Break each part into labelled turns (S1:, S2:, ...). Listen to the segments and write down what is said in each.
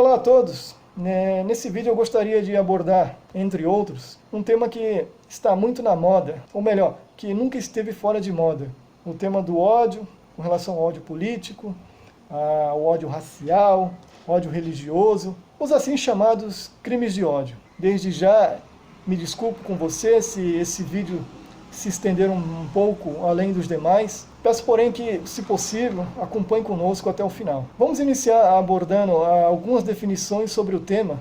S1: Olá a todos! Nesse vídeo eu gostaria de abordar, entre outros, um tema que está muito na moda, ou melhor, que nunca esteve fora de moda. O tema do ódio, com relação ao ódio político, ao ódio racial, ódio religioso, os assim chamados crimes de ódio. Desde já, me desculpo com você se esse vídeo se estender um pouco além dos demais. Peço, porém, que, se possível, acompanhe conosco até o final. Vamos iniciar abordando algumas definições sobre o tema,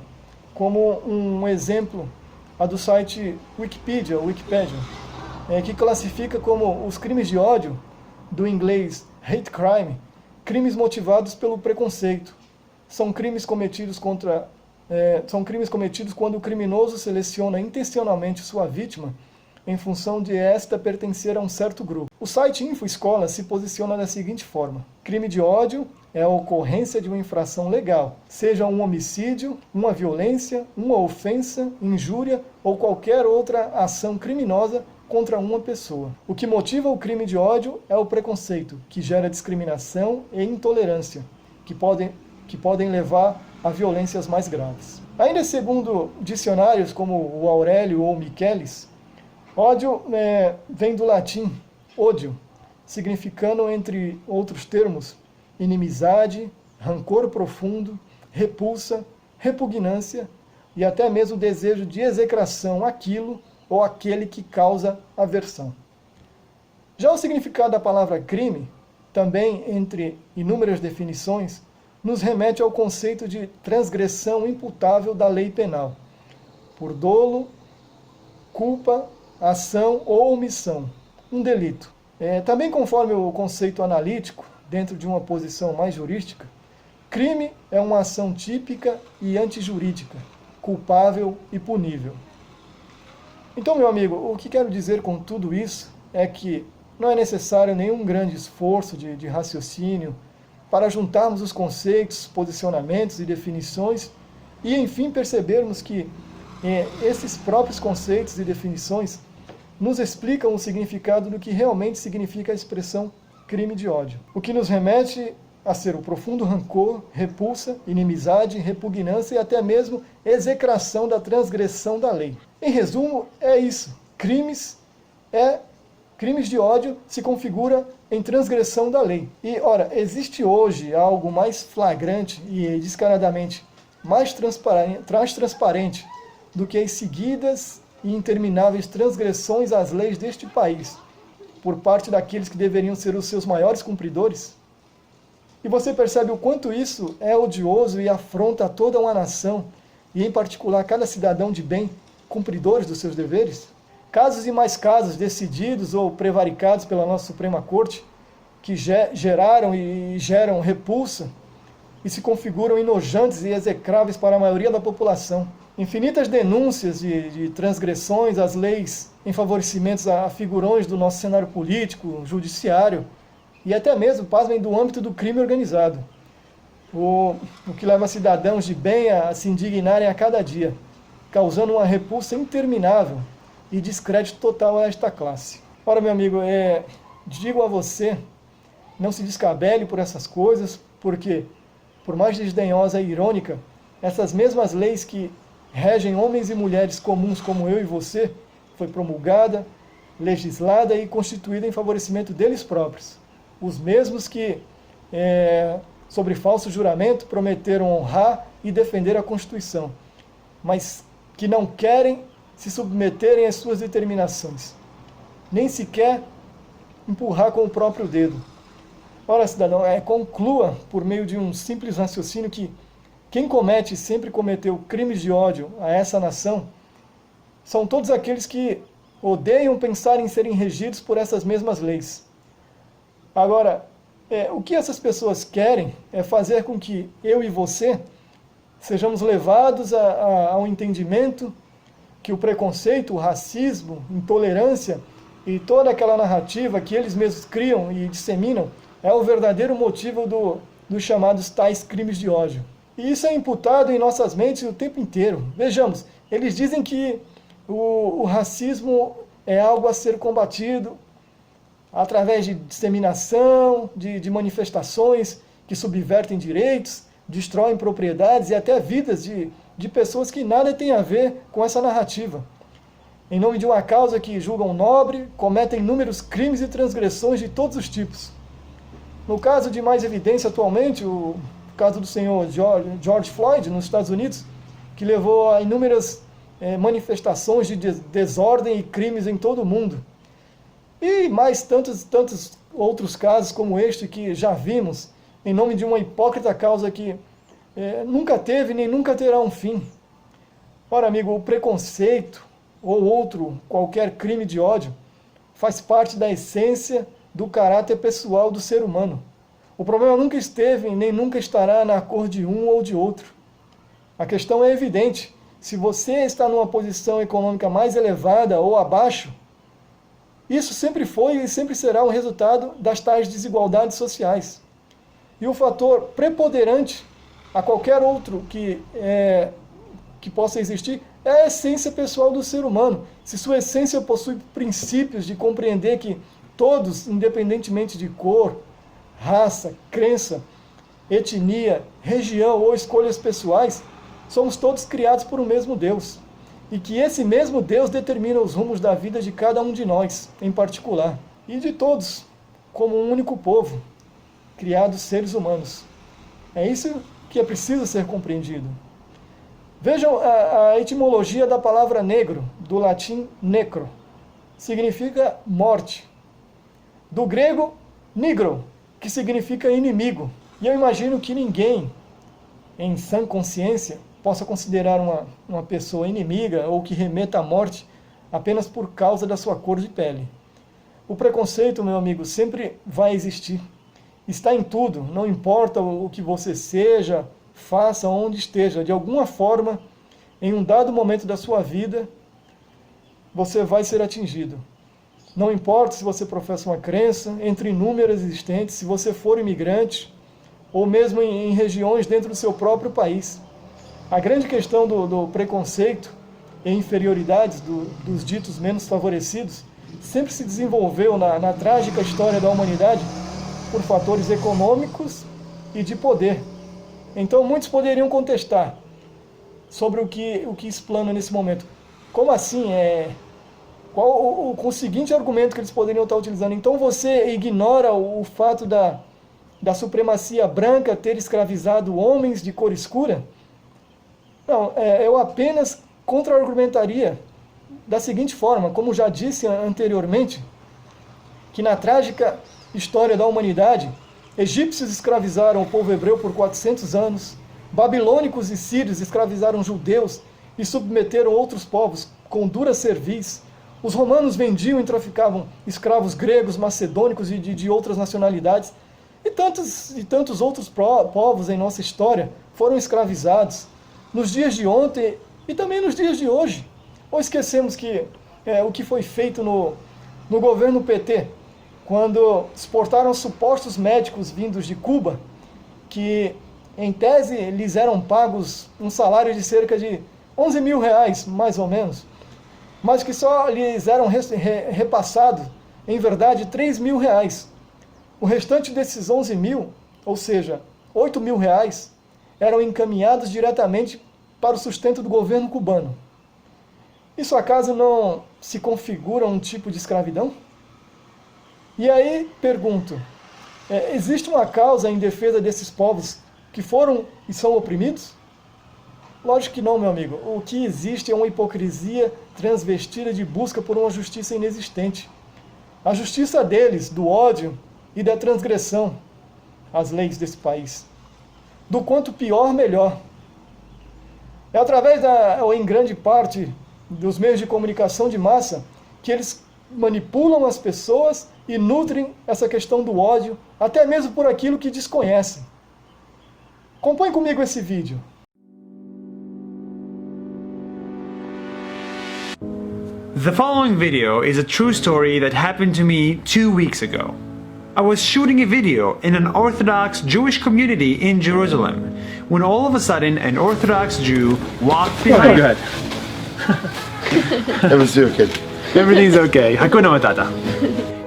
S1: como um exemplo, a do site Wikipedia, que classifica como os crimes de ódio, do inglês hate crime, crimes motivados pelo preconceito. São crimes cometidos quando o criminoso seleciona intencionalmente sua vítima em função de esta pertencer a um certo grupo. O site InfoEscola se posiciona da seguinte forma: crime de ódio é a ocorrência de uma infração legal, seja um homicídio, uma violência, uma ofensa, injúria ou qualquer outra ação criminosa contra uma pessoa. O que motiva o crime de ódio é o preconceito, que gera discriminação e intolerância, que podem levar a violências mais graves. Ainda segundo dicionários como o Aurélio ou Michelis, ódio vem do latim ódio, significando, entre outros termos, inimizade, rancor profundo, repulsa, repugnância e até mesmo desejo de execração àquilo ou àquele que causa aversão. Já o significado da palavra crime, também entre inúmeras definições, nos remete ao conceito de transgressão imputável da lei penal, por dolo, culpa, ação ou omissão, um delito. Também conforme o conceito analítico, dentro de uma posição mais jurídica, crime é uma ação típica e antijurídica, culpável e punível. Então, meu amigo, o que quero dizer com tudo isso é que não é necessário nenhum grande esforço de raciocínio para juntarmos os conceitos, posicionamentos e definições e, enfim, percebermos que esses próprios conceitos e definições nos explicam o significado do que realmente significa a expressão crime de ódio. O que nos remete a ser o profundo rancor, repulsa, inimizade, repugnância e até mesmo execração da transgressão da lei. Em resumo, é isso. Crimes de ódio se configura em transgressão da lei. E, ora, existe hoje algo mais flagrante e descaradamente mais transparente do que as seguidas e intermináveis transgressões às leis deste país, por parte daqueles que deveriam ser os seus maiores cumpridores? E você percebe o quanto isso é odioso e afronta a toda uma nação, e em particular cada cidadão de bem, cumpridores dos seus deveres? Casos e mais casos decididos ou prevaricados pela nossa Suprema Corte, que geraram e geram repulsa e se configuram enojantes e execráveis para a maioria da população. Infinitas denúncias de transgressões às leis em favorecimentos a figurões do nosso cenário político, judiciário e até mesmo, pasmem, do âmbito do crime organizado. O que leva cidadãos de bem a se indignarem a cada dia, causando uma repulsa interminável e descrédito total a esta classe. Ora, meu amigo, digo a você, não se descabele por essas coisas, porque, por mais desdenhosa e irônica, essas mesmas leis que regem homens e mulheres comuns como eu e você, foi promulgada, legislada e constituída em favorecimento deles próprios. Os mesmos que, sobre falso juramento, prometeram honrar e defender a Constituição, mas que não querem se submeterem às suas determinações, nem sequer empurrar com o próprio dedo. Ora, cidadão, conclua por meio de um simples raciocínio que quem comete e sempre cometeu crimes de ódio a essa nação são todos aqueles que odeiam pensar em serem regidos por essas mesmas leis. Agora, o que essas pessoas querem é fazer com que eu e você sejamos levados ao entendimento que o preconceito, o racismo, intolerância e toda aquela narrativa que eles mesmos criam e disseminam é o verdadeiro motivo dos chamados tais crimes de ódio. E isso é imputado em nossas mentes o tempo inteiro. Vejamos, eles dizem que o racismo é algo a ser combatido através de disseminação, de manifestações que subvertem direitos, destroem propriedades e até vidas de pessoas que nada têm a ver com essa narrativa. Em nome de uma causa que julgam nobre, cometem inúmeros crimes e transgressões de todos os tipos. No caso de mais evidência atualmente, o caso do senhor George Floyd, nos Estados Unidos, que levou a inúmeras manifestações de desordem e crimes em todo o mundo. E mais tantos outros casos como este que já vimos, em nome de uma hipócrita causa que nunca teve nem nunca terá um fim. Ora, amigo, o preconceito ou outro qualquer crime de ódio faz parte da essência do caráter pessoal do ser humano. O problema nunca esteve nem nunca estará na cor de um ou de outro. A questão é evidente. Se você está numa posição econômica mais elevada ou abaixo, isso sempre foi e sempre será um resultado das tais desigualdades sociais. E o fator preponderante a qualquer outro que possa existir é a essência pessoal do ser humano. Se sua essência possui princípios de compreender que todos, independentemente de cor, raça, crença, etnia, região ou escolhas pessoais, somos todos criados por um mesmo Deus. E que esse mesmo Deus determina os rumos da vida de cada um de nós, em particular. E de todos, como um único povo, criados seres humanos. É isso que é preciso ser compreendido. Vejam a etimologia da palavra negro, do latim necro. Significa morte. Do grego, nigro, que significa inimigo. E eu imagino que ninguém, em sã consciência, possa considerar uma pessoa inimiga ou que remeta à morte apenas por causa da sua cor de pele. O preconceito, meu amigo, sempre vai existir. Está em tudo, não importa o que você seja, faça, onde esteja. De alguma forma, em um dado momento da sua vida, você vai ser atingido. Não importa se você professa uma crença, entre inúmeras existentes, se você for imigrante, ou mesmo em regiões dentro do seu próprio país. A grande questão do preconceito e inferioridades dos ditos menos favorecidos sempre se desenvolveu na trágica história da humanidade por fatores econômicos e de poder. Então muitos poderiam contestar sobre o que explana nesse momento. Como assim? Com o seguinte argumento que eles poderiam estar utilizando. Então você ignora o fato da supremacia branca ter escravizado homens de cor escura? Não, eu apenas contra-argumentaria da seguinte forma, como já disse anteriormente, que na trágica história da humanidade, egípcios escravizaram o povo hebreu por 400 anos, babilônicos e sírios escravizaram judeus e submeteram outros povos com dura cerviz, os romanos vendiam e traficavam escravos gregos, macedônicos e de outras nacionalidades, e tantos outros povos em nossa história foram escravizados, nos dias de ontem e também nos dias de hoje. Ou esquecemos que o que foi feito no governo PT, quando exportaram supostos médicos vindos de Cuba, que em tese lhes eram pagos um salário de cerca de 11 mil reais, mais ou menos, mas que só lhes eram repassados, em verdade, 3 mil reais. O restante desses 11 mil, ou seja, 8 mil reais, eram encaminhados diretamente para o sustento do governo cubano. Isso acaso não se configura um tipo de escravidão? E aí, pergunto, existe uma causa em defesa desses povos que foram e são oprimidos? Lógico que não, meu amigo. O que existe é uma hipocrisia transvestida de busca por uma justiça inexistente. A justiça deles, do ódio e da transgressão às leis desse país. Do quanto pior, melhor. É através ou em grande parte, dos meios de comunicação de massa que eles manipulam as pessoas e nutrem essa questão do ódio, até mesmo por aquilo que desconhecem. Acompanhe comigo esse vídeo.
S2: The following video is a true story that happened to me 2 weeks ago. I was shooting a video in an Orthodox Jewish community in Jerusalem when all of a sudden an Orthodox Jew walked behind.
S3: Go ahead. Everything's okay.
S2: Everything's okay. Hakuna Matata.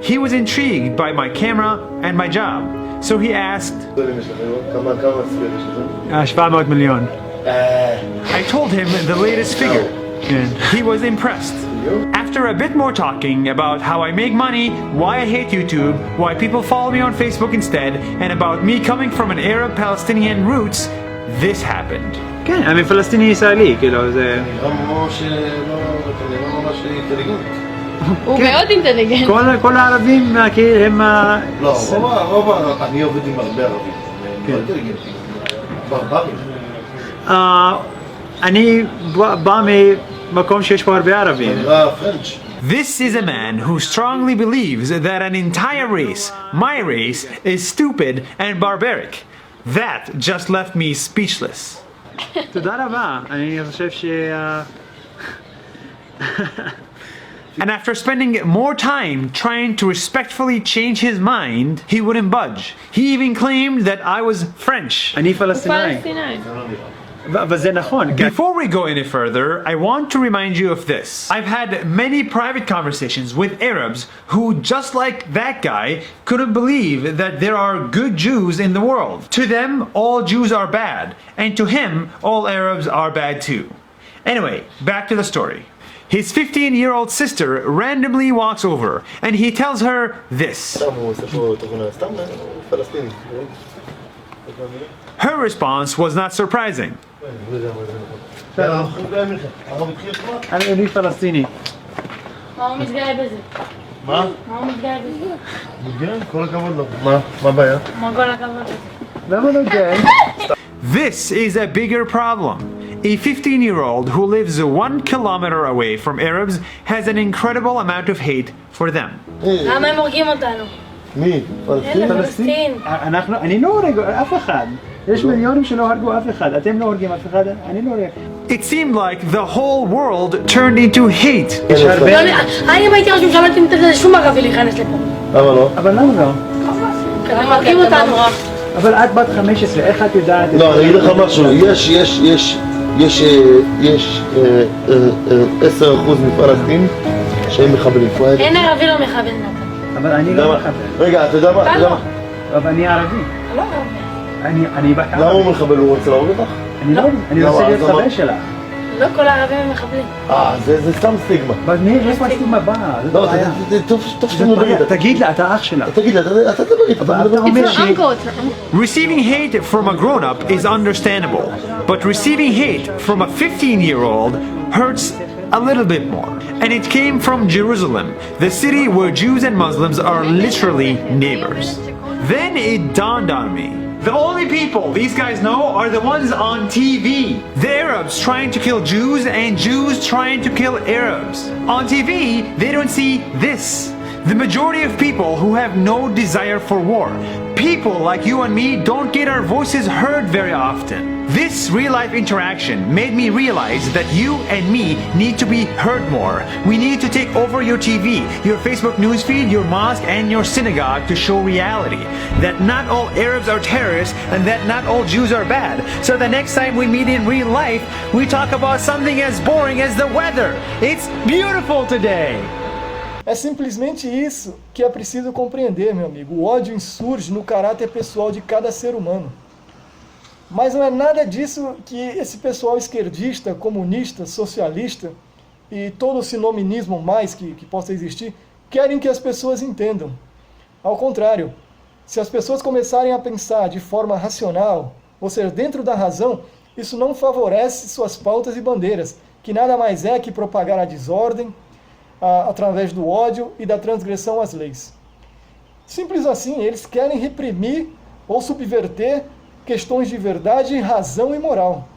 S2: He was intrigued by my camera and my job, So he asked,
S3: כמה צפיות יש לזה?
S2: 700 million. I told him the latest figure, and he was impressed. After a bit more talking about how I make money, why I hate YouTube, why people follow me on Facebook instead, and about me coming from an Arab-Palestinian roots, this happened.
S4: כן, אני פלסטיני ישראלי, כאילו זה...
S3: כנראה ממש אינטליגנט.
S5: הוא מאוד אינטליגנט.
S4: כל הערבים הם...
S3: לא, אני עובד עם הרבה ערבים, הם לא אינטליגנטים, ברברים.
S4: אני בא ממקום שיש פה הרבה ערבים.
S3: פרנץ'.
S2: This is a man who strongly believes that an entire race, my race, is stupid and barbaric. That just left me speechless.
S4: תודה רבה, אני חושב ש...
S2: And after spending more time trying to respectfully change his mind, he wouldn't budge. He even claimed that I was French.
S4: אני פלסטיני.
S5: פלסטינאי.
S4: אבל זה נכון.
S2: Before we go any further, I want to remind you of this. I've had many private conversations with Arabs who, just like that guy, couldn't believe that there are good Jews in the world. To them, all Jews are bad, and to him, all Arabs are bad too. Anyway, back to the story. His 15-year-old sister randomly walks over, and he tells her this. Her response was not surprising.
S4: אני פלסטיני.
S5: מה הוא מתגאה בזה?
S3: מה?
S5: מה הוא מתגאה בזה?
S3: מתגאה? כל הכבוד לו. מה הבעיה?
S5: מה כל הכבוד לזה?
S4: למה לא גאה?
S2: This is a bigger problem. A 15-year-old who lives 1 kilometer away from Arabs has an incredible amount of hate for them.
S5: למה הם הורגים אותנו?
S3: מי? פלסטין?
S5: אלה פלסטין.
S4: אני לא הורג אף אחד. יש מיליונים שלא הרגו אף אחד. אתם לא הורגים אף אחד, אני לא הורג.
S2: It seemed like the whole world turned into hate.
S4: יש הרבה...
S5: אם הייתי ראש ממשלה, הייתי נותן לזה שום ערבי להיכנס לפה.
S3: למה לא?
S4: אבל למה לא?
S5: הם הורגים אותנו.
S4: אבל את בת 15, איך את יודעת?
S3: לא, אני אגיד לך משהו, יש 10% מפלסטין שהם מחבלים.
S5: אין ערבי לא מכוון נתן.
S4: אבל אני לא מחבל.
S3: רגע, אתה יודע מה?
S5: אתה לא.
S4: אבל אני ערבי.
S5: אתה לא ערבי.
S4: אני בת
S3: למה הוא מחבל? הוא רוצה להרוג אותך?
S4: אני רוצה להיות חבר שלה.
S5: לא כל הערבים הם מחבלים.
S3: זה סתם סטיגמה.
S4: אבל איפה הסטיגמה באה?
S3: לא, זה טוב שאתה מדבר איתה.
S4: תגיד לה, אתה אח שלה.
S3: תגיד לה, אתה תדבר איתה.
S4: אתה אומר
S5: It's
S4: שהיא...
S5: your uncle.
S2: Receiving hate from a grown-up is understandable, but receiving hate from a 15-year-old hurts a little bit more. And it came from Jerusalem, the city where Jews and Muslims are literally neighbors. Then it dawned on me. The only people these guys know are the ones on TV. The Arabs trying to kill Jews and Jews trying to kill Arabs. On TV, they don't see this. The majority of people who have no desire for war. People like you and me don't get our voices heard very often. This real-life interaction made me realize that you and me need to be heard more. We need to take over your TV, your Facebook newsfeed, your mosque, and your synagogue to show reality. That not all Arabs are terrorists and that not all Jews are bad. So the next time we meet in real life, we talk about something as boring as the weather. It's beautiful today.
S1: É simplesmente isso que é preciso compreender, meu amigo. O ódio insurge no caráter pessoal de cada ser humano. Mas não é nada disso que esse pessoal esquerdista, comunista, socialista e todo o sinominismo mais que possa existir, querem que as pessoas entendam. Ao contrário, se as pessoas começarem a pensar de forma racional, ou seja, dentro da razão, isso não favorece suas pautas e bandeiras, que nada mais é que propagar a desordem, através do ódio e da transgressão às leis. Simples assim, eles querem reprimir ou subverter questões de verdade, razão e moral.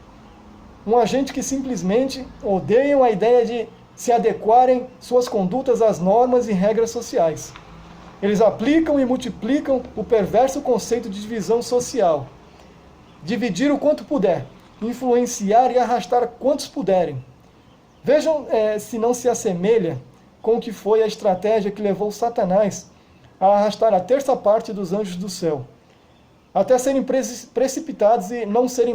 S1: Um agente que simplesmente odeiam a ideia de se adequarem suas condutas às normas e regras sociais. Eles aplicam e multiplicam o perverso conceito de divisão social. Dividir o quanto puder, influenciar e arrastar quantos puderem. Vejam se não se assemelha com o que foi a estratégia que levou Satanás a arrastar a terça parte dos anjos do céu, até serem precipitados e não serem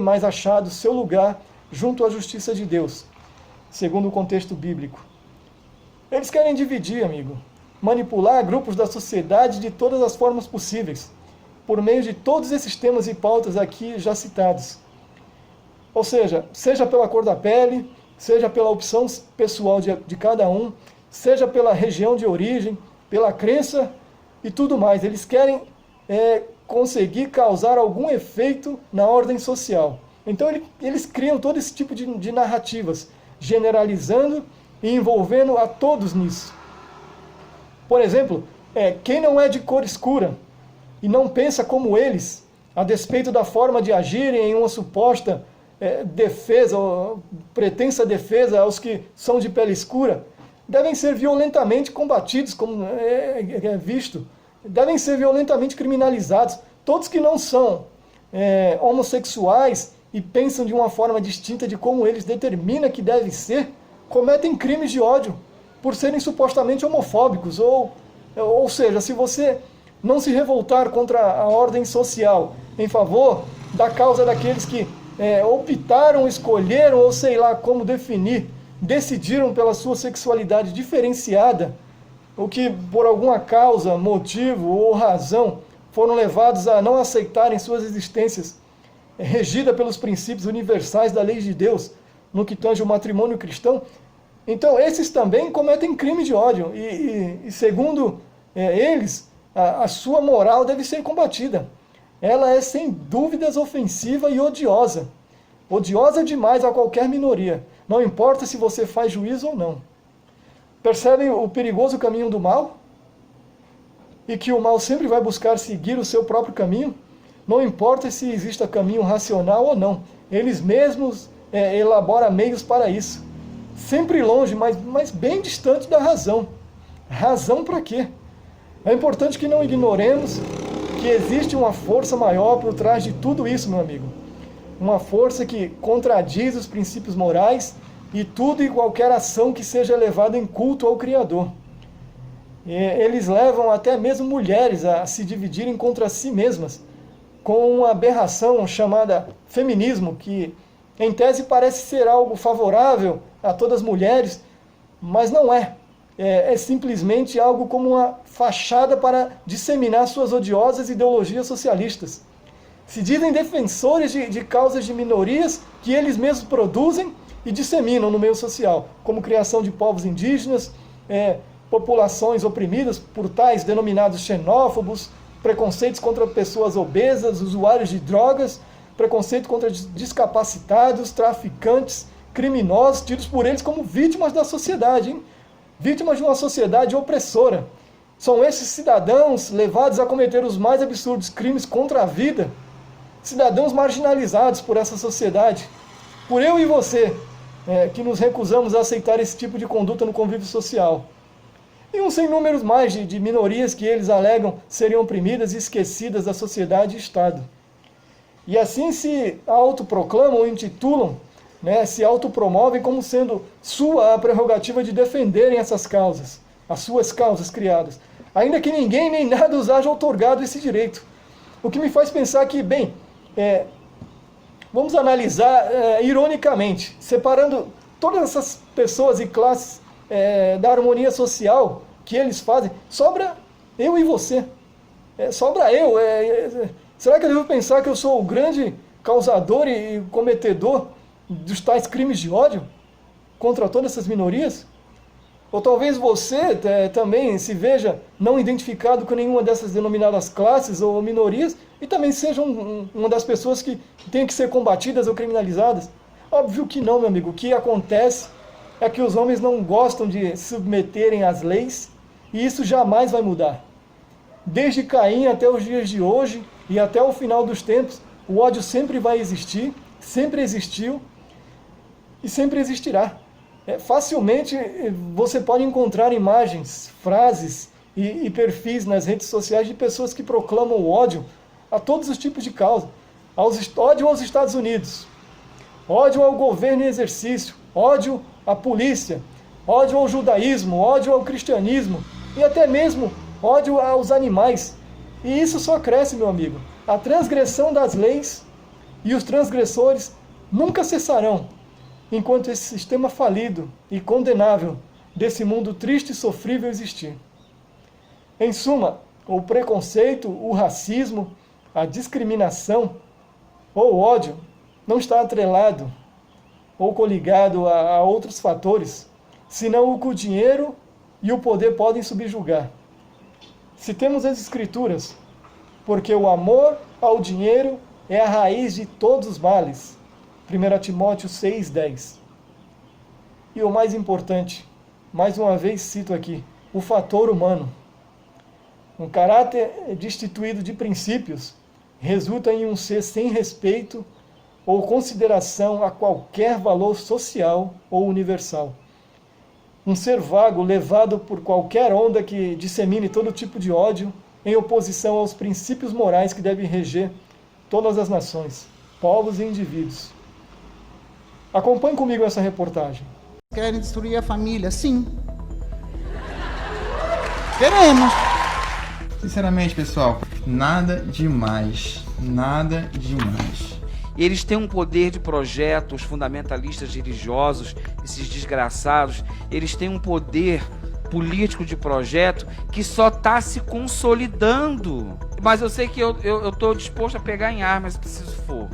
S1: mais achados seu lugar junto à justiça de Deus, segundo o contexto bíblico. Eles querem dividir, amigo, manipular grupos da sociedade de todas as formas possíveis, por meio de todos esses temas e pautas aqui já citados. Ou seja pela cor da pele, seja pela opção pessoal de cada um, seja pela região de origem, pela crença e tudo mais. Eles querem conseguir causar algum efeito na ordem social. Então eles criam todo esse tipo de narrativas, generalizando e envolvendo a todos nisso. Por exemplo, quem não é de cor escura e não pensa como eles, a despeito da forma de agirem em uma suposta defesa, ou pretensa defesa aos que são de pele escura, devem ser violentamente combatidos, como é visto, devem ser violentamente criminalizados. Todos que não são homossexuais e pensam de uma forma distinta de como eles determinam que deve ser, cometem crimes de ódio por serem supostamente homofóbicos. Ou seja, se você não se revoltar contra a ordem social em favor da causa daqueles que optaram, escolheram, ou sei lá como definir, decidiram pela sua sexualidade diferenciada, ou que por alguma causa, motivo ou razão foram levados a não aceitarem suas existências regida pelos princípios universais da lei de Deus, no que tange o matrimônio cristão, então esses também cometem crime de ódio, e segundo eles, a sua moral deve ser combatida. Ela é sem dúvidas ofensiva e odiosa. Odiosa demais a qualquer minoria. Não importa se você faz juízo ou não. Percebem o perigoso caminho do mal? E que o mal sempre vai buscar seguir o seu próprio caminho? Não importa se exista caminho racional ou não. Eles mesmos elaboram meios para isso. Sempre longe, mas bem distante da razão. Razão para quê? É importante que não ignoremos que existe uma força maior por trás de tudo isso, meu amigo. Uma força que contradiz os princípios morais e tudo e qualquer ação que seja levada em culto ao Criador. Eles levam até mesmo mulheres a se dividirem contra si mesmas, com uma aberração chamada feminismo, que em tese parece ser algo favorável a todas as mulheres, mas não é. É simplesmente algo como uma fachada para disseminar suas odiosas ideologias socialistas. Se dizem defensores de causas de minorias que eles mesmos produzem e disseminam no meio social, como criação de povos indígenas, populações oprimidas por tais denominados xenófobos, preconceitos contra pessoas obesas, usuários de drogas, preconceito contra discapacitados, traficantes, criminosos, tidos por eles como vítimas da sociedade, hein? Vítimas de uma sociedade opressora. São esses cidadãos levados a cometer os mais absurdos crimes contra a vida, cidadãos marginalizados por essa sociedade, por eu e você, que nos recusamos a aceitar esse tipo de conduta no convívio social. E um sem números mais de minorias que eles alegam seriam oprimidas e esquecidas da sociedade e Estado. E assim se autoproclamam ou intitulam, se autopromovem como sendo sua a prerrogativa de defenderem essas causas, as suas causas criadas, ainda que ninguém nem nada os haja outorgado esse direito. O que me faz pensar que, vamos analisar ironicamente, separando todas essas pessoas e classes da harmonia social que eles fazem, sobra eu e você. Sobra eu. Será que eu devo pensar que eu sou o grande causador e cometedor dos tais crimes de ódio contra todas essas minorias? Ou talvez você também se veja não identificado com nenhuma dessas denominadas classes ou minorias e também seja uma das pessoas que tem que ser combatidas ou criminalizadas? Óbvio que não, meu amigo. O que acontece é que os homens não gostam de se submeterem às leis e isso jamais vai mudar. Desde Caim até os dias de hoje e até o final dos tempos, o ódio sempre vai existir, sempre existiu e sempre existirá. Facilmente você pode encontrar imagens, frases e perfis nas redes sociais de pessoas que proclamam o ódio a todos os tipos de causa. Ódio aos Estados Unidos, ódio ao governo em exercício, ódio à polícia, ódio ao judaísmo, ódio ao cristianismo e até mesmo ódio aos animais. E isso só cresce, meu amigo. A transgressão das leis e os transgressores nunca cessarão enquanto esse sistema falido e condenável desse mundo triste e sofrível existir. Em suma, o preconceito, o racismo, a discriminação ou o ódio não está atrelado ou coligado a outros fatores, senão o que o dinheiro e o poder podem subjugar. Se temos as Escrituras, porque o amor ao dinheiro é a raiz de todos os males. 1 Timóteo 6,10. E o mais importante, mais uma vez cito aqui, o fator humano. Um caráter destituído de princípios resulta em um ser sem respeito ou consideração a qualquer valor social ou universal. Um ser vago levado por qualquer onda que dissemine todo tipo de ódio em oposição aos princípios morais que devem reger todas as nações, povos e indivíduos. Acompanhe comigo essa reportagem.
S6: Querem destruir a família? Sim. Queremos.
S7: Sinceramente, pessoal, nada demais. Nada demais.
S8: Eles têm um poder de projeto, os fundamentalistas religiosos, esses desgraçados, eles têm um poder político de projeto que só está se consolidando. Mas eu sei que eu estou disposto a pegar em armas se preciso for.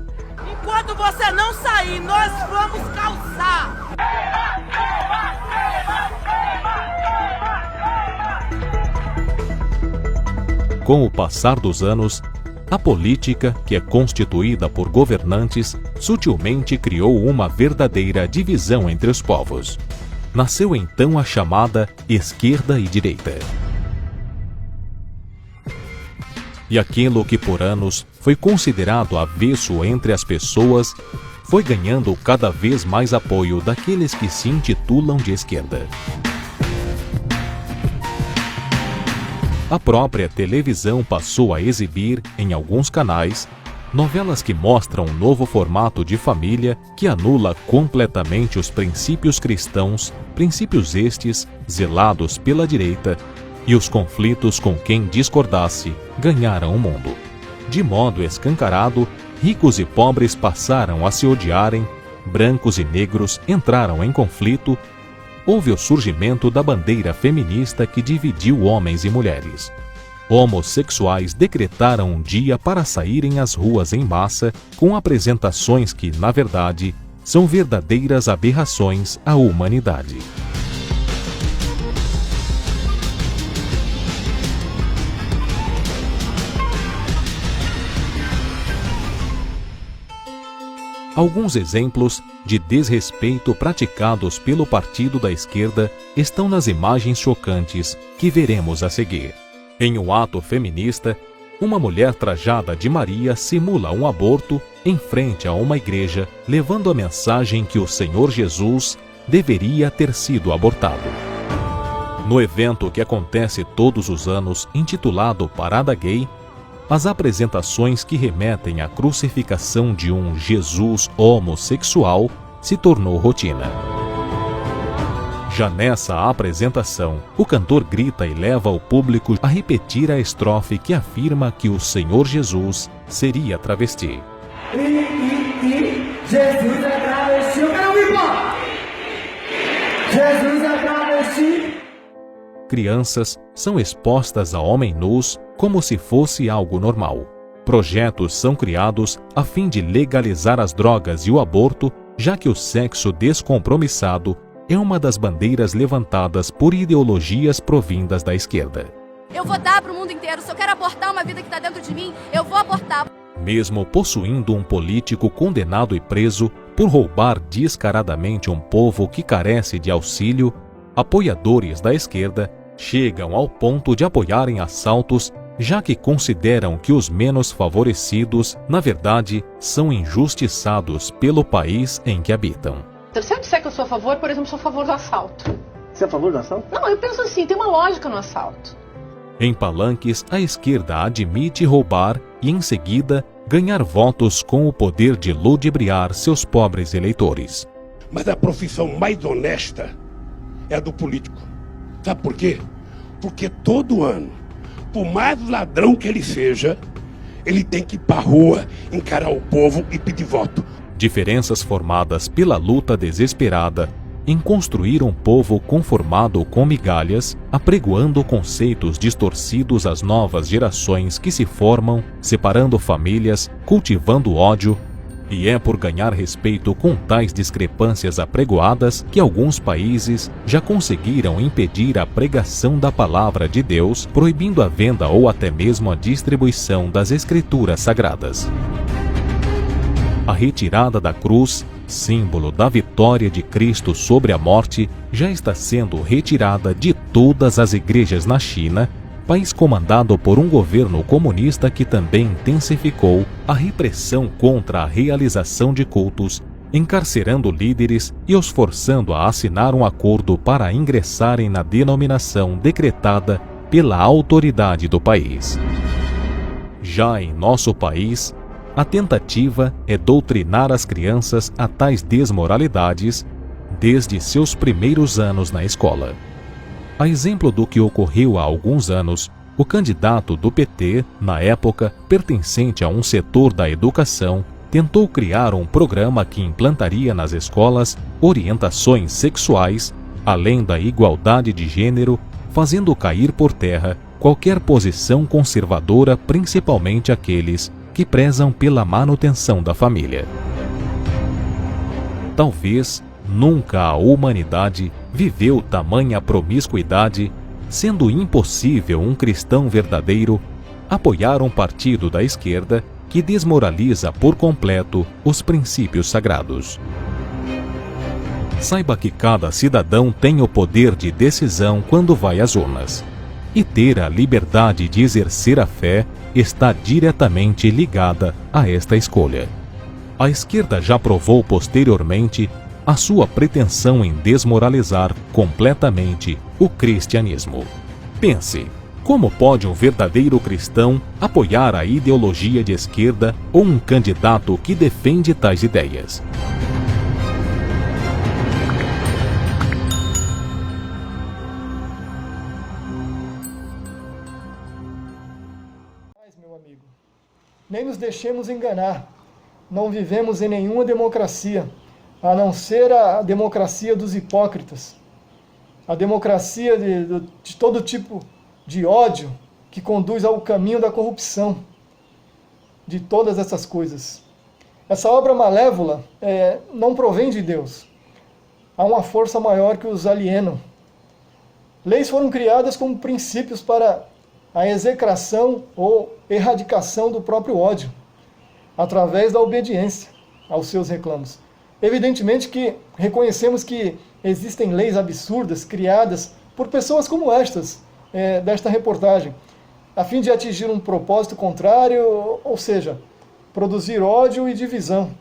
S9: Enquanto você não sair, nós vamos causar.
S10: Com o passar dos anos, a política, que é constituída por governantes, sutilmente criou uma verdadeira divisão entre os povos. Nasceu então a chamada esquerda e direita. E aquilo que por anos foi considerado avesso entre as pessoas, foi ganhando cada vez mais apoio daqueles que se intitulam de esquerda. A própria televisão passou a exibir, em alguns canais, novelas que mostram um novo formato de família que anula completamente os princípios cristãos, princípios estes zelados pela direita, e os conflitos com quem discordasse ganharam o mundo. De modo escancarado, ricos e pobres passaram a se odiarem, brancos e negros entraram em conflito. Houve o surgimento da bandeira feminista que dividiu homens e mulheres. Homossexuais decretaram um dia para saírem às ruas em massa com apresentações que, na verdade, são verdadeiras aberrações à humanidade. Alguns exemplos de desrespeito praticados pelo partido da esquerda estão nas imagens chocantes que veremos a seguir. Em um ato feminista, uma mulher trajada de Maria simula um aborto em frente a uma igreja, levando a mensagem que o Senhor Jesus deveria ter sido abortado. No evento que acontece todos os anos, intitulado Parada Gay, as apresentações que remetem à crucificação de um Jesus homossexual se tornou rotina. Já nessa apresentação, o cantor grita e leva o público a repetir a estrofe que afirma que o Senhor Jesus seria travesti.
S9: Jesus é travesti, eu quero ouvir, Jesus é travesti.
S10: Crianças são expostas a homens nus como se fosse algo normal. Projetos são criados a fim de legalizar as drogas e o aborto, já que o sexo descompromissado é uma das bandeiras levantadas por ideologias provindas da esquerda.
S11: Eu vou dar para o mundo inteiro. Se eu quero abortar uma vida que está dentro de mim, eu vou abortar.
S10: Mesmo possuindo um político condenado e preso por roubar descaradamente um povo que carece de auxílio, apoiadores da esquerda chegam ao ponto de apoiarem assaltos, já que consideram que os menos favorecidos, na verdade, são injustiçados pelo país em que habitam.
S12: Se eu disser que eu sou a favor, por exemplo, sou a favor do assalto.
S4: Você é a favor do assalto?
S12: Não, eu penso assim, tem uma lógica no assalto.
S10: Em palanques, a esquerda admite roubar e, em seguida, ganhar votos com o poder de ludibriar seus pobres eleitores.
S13: Mas a profissão mais honesta é a do político. Sabe por quê? Porque todo ano, por mais ladrão que ele seja, ele tem que ir pra rua, encarar o povo e pedir voto.
S10: Diferenças formadas pela luta desesperada em construir um povo conformado com migalhas, apregoando conceitos distorcidos às novas gerações que se formam, separando famílias, cultivando ódio. E é por ganhar respeito com tais discrepâncias apregoadas que alguns países já conseguiram impedir a pregação da palavra de Deus, proibindo a venda ou até mesmo a distribuição das escrituras sagradas. A retirada da cruz, símbolo da vitória de Cristo sobre a morte, já está sendo retirada de todas as igrejas na China, país comandado por um governo comunista que também intensificou a repressão contra a realização de cultos, encarcerando líderes e os forçando a assinar um acordo para ingressarem na denominação decretada pela autoridade do país. Já em nosso país, a tentativa é doutrinar as crianças a tais desmoralidades desde seus primeiros anos na escola. A exemplo do que ocorreu há alguns anos, o candidato do PT, na época pertencente a um setor da educação, tentou criar um programa que implantaria nas escolas orientações sexuais, além da igualdade de gênero, fazendo cair por terra qualquer posição conservadora, principalmente aqueles que prezam pela manutenção da família. Talvez nunca a humanidade viveu tamanha promiscuidade, sendo impossível um cristão verdadeiro apoiar um partido da esquerda que desmoraliza por completo os princípios sagrados. Saiba que cada cidadão tem o poder de decisão quando vai às urnas, e ter a liberdade de exercer a fé está diretamente ligada a esta escolha. A esquerda já provou posteriormente a sua pretensão em desmoralizar completamente o cristianismo. Pense, como pode um verdadeiro cristão apoiar a ideologia de esquerda ou um candidato que defende tais ideias?
S1: Mas, meu amigo, nem nos deixemos enganar. Não vivemos em nenhuma democracia, a não ser a democracia dos hipócritas, a democracia de todo tipo de ódio que conduz ao caminho da corrupção, de todas essas coisas. Essa obra malévola não provém de Deus. Há uma força maior que os aliena. Leis foram criadas como princípios para a execração ou erradicação do próprio ódio, através da obediência aos seus reclamos. Evidentemente que reconhecemos que existem leis absurdas criadas por pessoas como estas, desta reportagem, a fim de atingir um propósito contrário, ou seja, produzir ódio e divisão.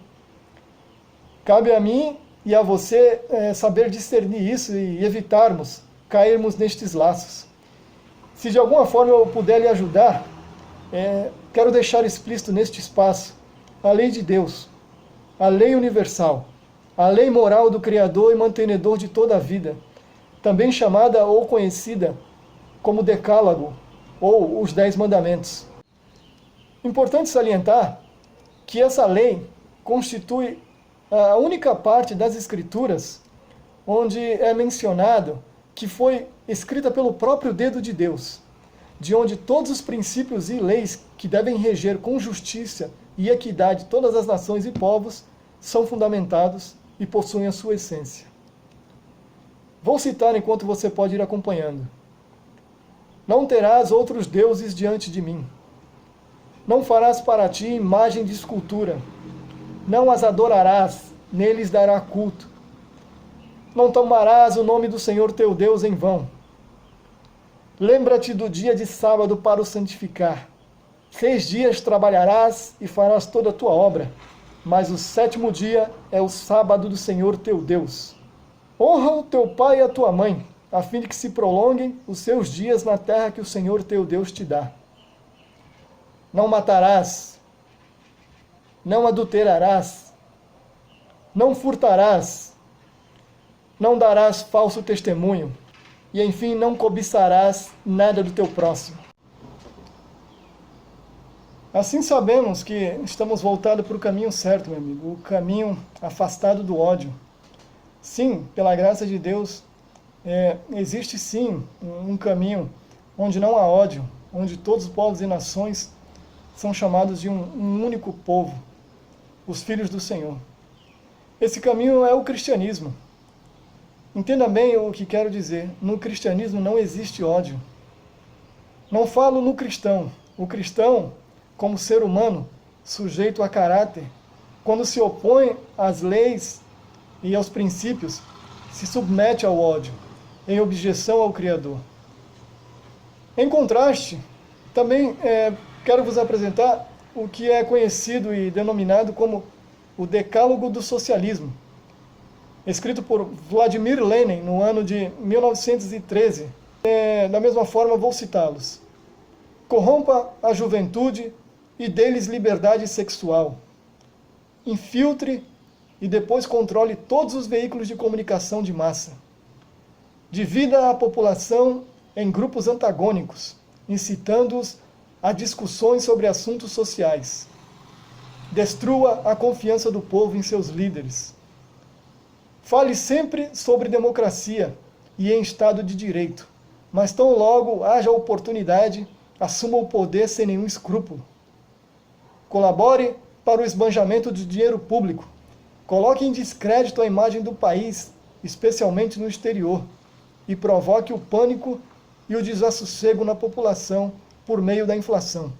S1: Cabe a mim e a você saber discernir isso e evitarmos cairmos nestes laços. Se de alguma forma eu puder lhe ajudar, quero deixar explícito neste espaço a lei de Deus, a lei universal, a lei moral do Criador e mantenedor de toda a vida, também chamada ou conhecida como Decálogo ou os 10 Mandamentos. Importante salientar que essa lei constitui a única parte das Escrituras onde é mencionado que foi escrita pelo próprio dedo de Deus, de onde todos os princípios e leis que devem reger com justiça e equidade todas as nações e povos são fundamentados e possuem a sua essência. Vou citar enquanto você pode ir acompanhando. Não terás outros deuses diante de mim. Não farás para ti imagem de escultura. Não as adorarás, neles dará culto. Não tomarás o nome do Senhor teu Deus em vão. Lembra-te do dia de sábado para o santificar. 6 dias trabalharás e farás toda a tua obra, mas o 7º dia é o sábado do Senhor teu Deus. Honra o teu pai e a tua mãe, a fim de que se prolonguem os seus dias na terra que o Senhor teu Deus te dá. Não matarás, não adulterarás, não furtarás, não darás falso testemunho, e enfim não cobiçarás nada do teu próximo. Assim sabemos que estamos voltados para o caminho certo, meu amigo, o caminho afastado do ódio. Sim, pela graça de Deus, existe sim um caminho onde não há ódio, onde todos os povos e nações são chamados de um único povo, os filhos do Senhor. Esse caminho é o cristianismo. Entenda bem o que quero dizer. No cristianismo não existe ódio. Não falo no cristão. O cristão, como ser humano, sujeito a caráter, quando se opõe às leis e aos princípios, se submete ao ódio, em objeção ao Criador. Em contraste, também quero vos apresentar o que é conhecido e denominado como o Decálogo do Socialismo, escrito por Vladimir Lenin no ano de 1913. Da mesma forma, vou citá-los. Corrompa a juventude e dê-lhes liberdade sexual. Infiltre e depois controle todos os veículos de comunicação de massa. Divida a população em grupos antagônicos, incitando-os a discussões sobre assuntos sociais. Destrua a confiança do povo em seus líderes. Fale sempre sobre democracia e em Estado de Direito, mas tão logo haja oportunidade, assuma o poder sem nenhum escrúpulo. Colabore para o esbanjamento de dinheiro público. Coloque em descrédito a imagem do país, especialmente no exterior, e provoque o pânico e o desassossego na população por meio da inflação.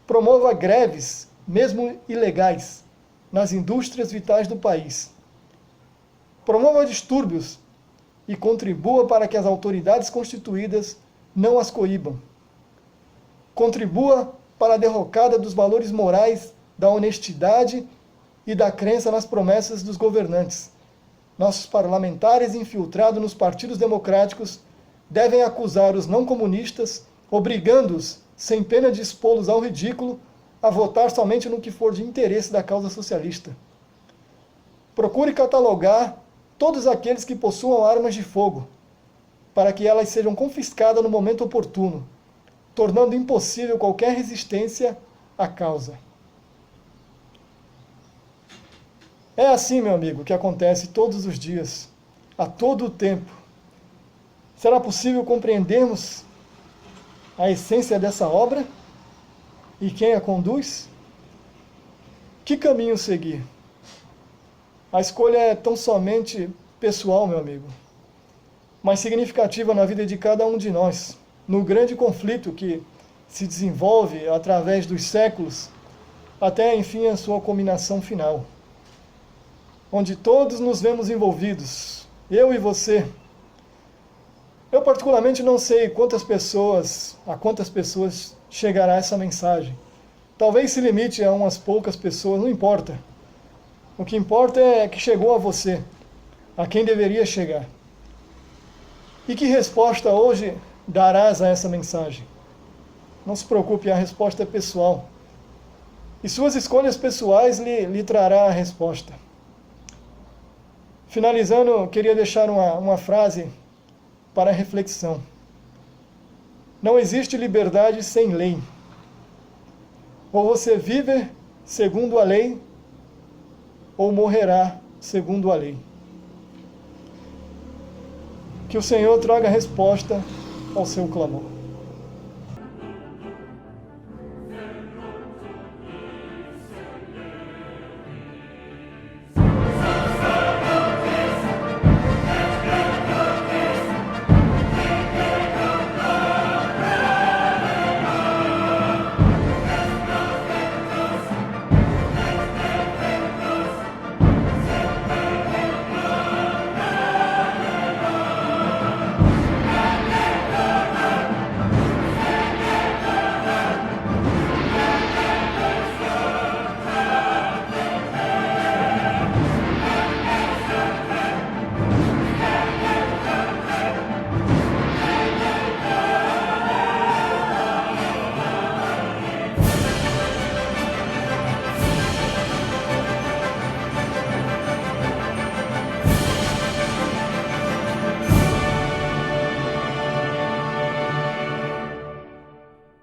S1: Promova greves, mesmo ilegais, nas indústrias vitais do país. Promova distúrbios e contribua para que as autoridades constituídas não as coíbam. Contribua para a derrocada dos valores morais, da honestidade e da crença nas promessas dos governantes. Nossos parlamentares infiltrados nos partidos democráticos devem acusar os não comunistas, obrigando-os, sem pena de expô-los ao ridículo, a votar somente no que for de interesse da causa socialista. Procure catalogar todos aqueles que possuam armas de fogo, para que elas sejam confiscadas no momento oportuno, tornando impossível qualquer resistência à causa. É assim, meu amigo, que acontece todos os dias, a todo o tempo. Será possível compreendermos a essência dessa obra e quem a conduz? Que caminho seguir? A escolha é tão somente pessoal, meu amigo, mas significativa na vida de cada um de nós, no grande conflito que se desenvolve através dos séculos, até enfim a sua culminação final, onde todos nos vemos envolvidos, eu e você. Eu particularmente não sei a quantas pessoas chegará essa mensagem. Talvez se limite a umas poucas pessoas, não importa. O que importa é que chegou a você, a quem deveria chegar. E que resposta hoje darás a essa mensagem? Não se preocupe, a resposta é pessoal. E suas escolhas pessoais lhe trará a resposta. Finalizando, queria deixar uma frase para reflexão. Não existe liberdade sem lei. Ou você vive segundo a lei, ou morrerá segundo a lei. Que o Senhor traga resposta ao seu clamor.